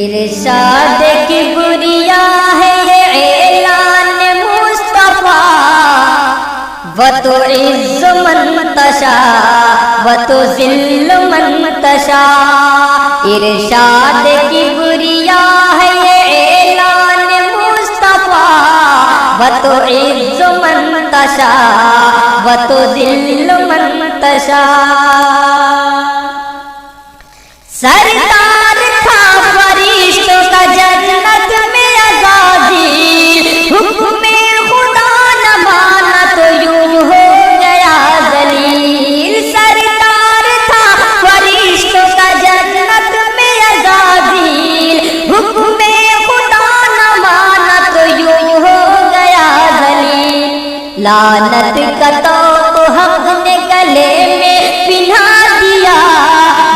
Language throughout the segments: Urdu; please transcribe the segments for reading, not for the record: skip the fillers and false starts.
ارشاد کبریا ہے یہ اعلان مصطفیٰ، وتعز من تشاء وتذل من تشاء۔ ارشاد کبریا ہے یہ اعلان مصطفیٰ، وتعز من تشاء وتذل من تشاء۔ سرکار تھا فرشتوں کا جنت میں عزازیل، حکم خدا نہ مانا تو یوں ہو گیا ذلیل۔ سرکار تھا فرشتوں کا جنت میں عزازیل، حکم خدا نہ مانا تو یوں ہو گیا ذلیل۔ لعنت کا طوق حق نے گلے میں پہنا دیا،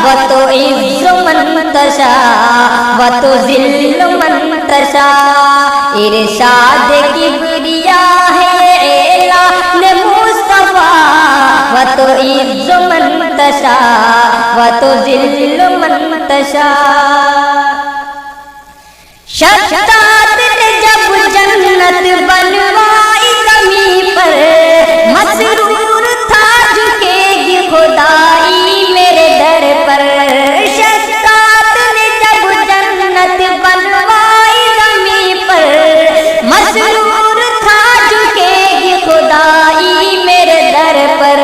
وتعز من تشاء وتذل من تشاء۔ ارشاد کبریا ہے اعلان مصطفیٰ، وتعز من تشاء وتذل من تشاء۔ شداد نے جب جنت بنوائی زمین پر، مسرور تھا جھکے گی خدائی میرے در پر۔ شداد نے جب جنت بنوائی زمین پر، مسرور تھا جھکے گی خدائی میرے در پر۔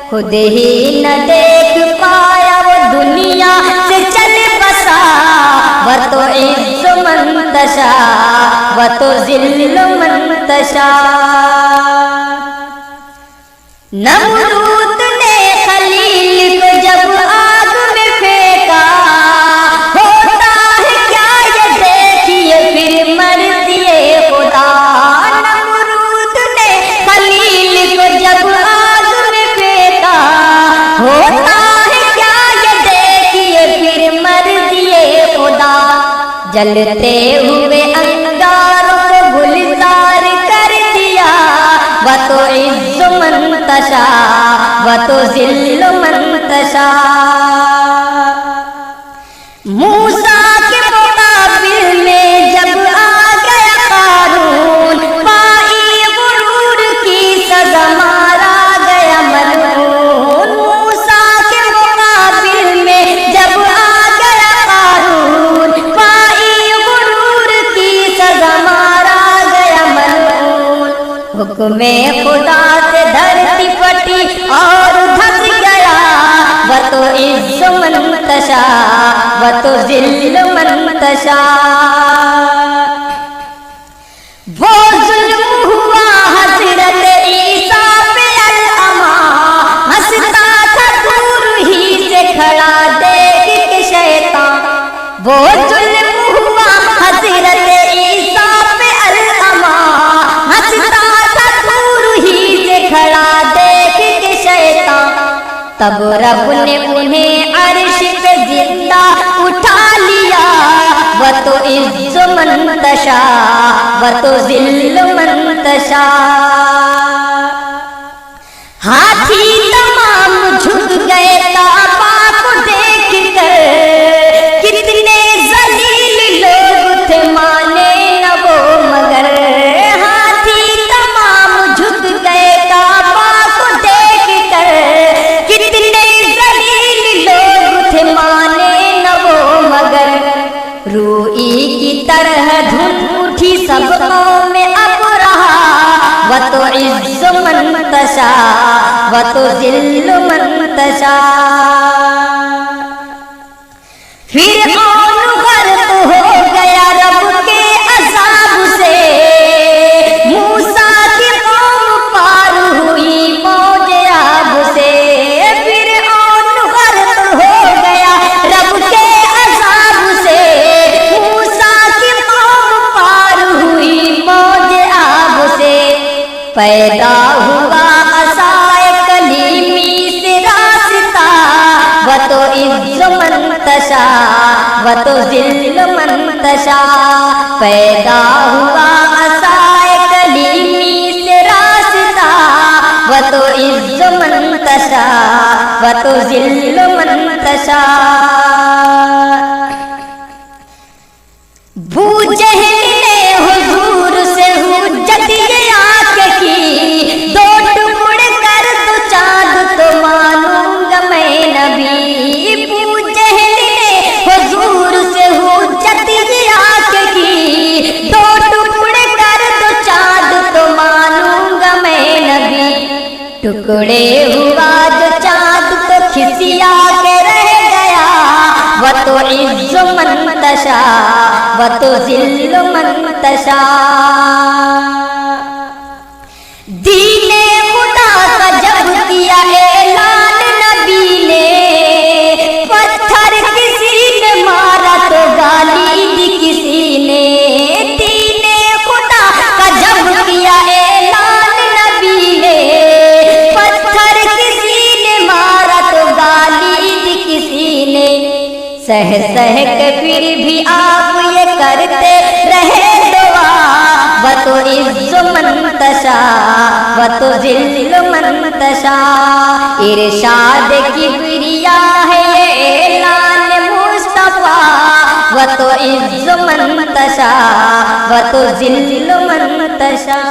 خود ہی نہ دیکھ پایا وہ دنیا سے چل بسا، وتعز من تشاء وتذل من تشاء۔ نمرود نے خلیل کو جب آگ میں پھینکا، ہوتا ہے کیا یہ دیکھیے پھر مرضی خدا۔ نمرود نے خلیل کو جب آگ میں پھینکا، ہوتا ہے کیا یہ دیکھیے پھر مرضی خدا۔ جلتے ہوئے انگاروں کو گلزار کر دیا، وتعز من تشاء وتذل من تشاء۔ موسیٰ کے مقابل میں جب آ گیا قارون، پائی غرور کی سزا مارا گیا ملعون۔ موسیٰ کے مقابل میں جب آ گیا قارون، پائی غرور کی سزا مارا گیا ملعون۔ حکم خدا سے دھرتی پھٹی اور دھس گیا، وتعز من تشاء وتذل من تشاء۔ وہ ظلم ہوا حضرت عیسیٰ پہ العمیٰ، ہنستا تھا دور ہی سے کھڑا دیکھ کے شیطان۔ وہ ظلم ہوا حضرت عیسیٰ پہ العمیٰ، ہنستا تھا دور ہی سے کھڑا دیکھ کے شیطان۔ تب رب نے انہیں عرش پہ زندہ اٹھا لیا، وتعز من تشاء وتذل من تشاء۔ ہاتھی تمام جھک گئے کعبہ کو دیکھ کر، کتنے ذلیل لوگ تھے مانے نہ وہ مگر۔ ہاتھی تمام جھک گئے کعبہ کو دیکھ کر، کتنے ذلیل لوگ تھے مانے نہ وہ مگر۔ روئی کی طرح دھن اٹھی سبقوں میں اب رہا، وتعز من تشاء وتذل من تشاء۔ فرعون غرق ہو گیا رب کے عذاب سے، موسیٰ کی قوم پار ہوئی موج آب سے۔ فرعون غرق ہو گیا رب کے عذاب سے، موسیٰ کی قوم پار ہوئی موج آب سے۔ پیدا ہوا عصائے کلیمی سے راستہ، وتعز من تشاء وتذل من تشاء۔ پیدا ہوا عصائے کلیمی سے راستہ، وتعز من تشاء وتذل من تشاء۔ ابو جہل نے حضور سے حجت یہ آنکھ کی، دو ٹکڑ کر تو چاند تو مانوں گا میں نبی۔ ابو جہل نے حضور سے حجت یہ آنکھ کی، دو ٹکڑ کر تو چاند تو مانوں گا میں نبی۔ ٹکڑے ہوا جو چاند تو کھسیا کے رہ گیا، وہ تو عز منتشا وہ تو ذل منتشا۔ دین خدا کا جب کیا اعلان نبی نے، پتھر کسی نے مارا تو گالی دی کسی نے۔ دین خدا کا جب کیا اعلان نبی نے، پتھر کسی نے مارا تو گالی دی کسی نے۔ سہ سہ کے پھر بھی آپ یہ کرتے رہے دعا، وہ تو عز منتشا وہ تو ذل منتشا۔ ارشاد کبریا ہے یہ اعلان مصطفیٰ، وہ تو عز منتشا وہ تو ذل منتشا۔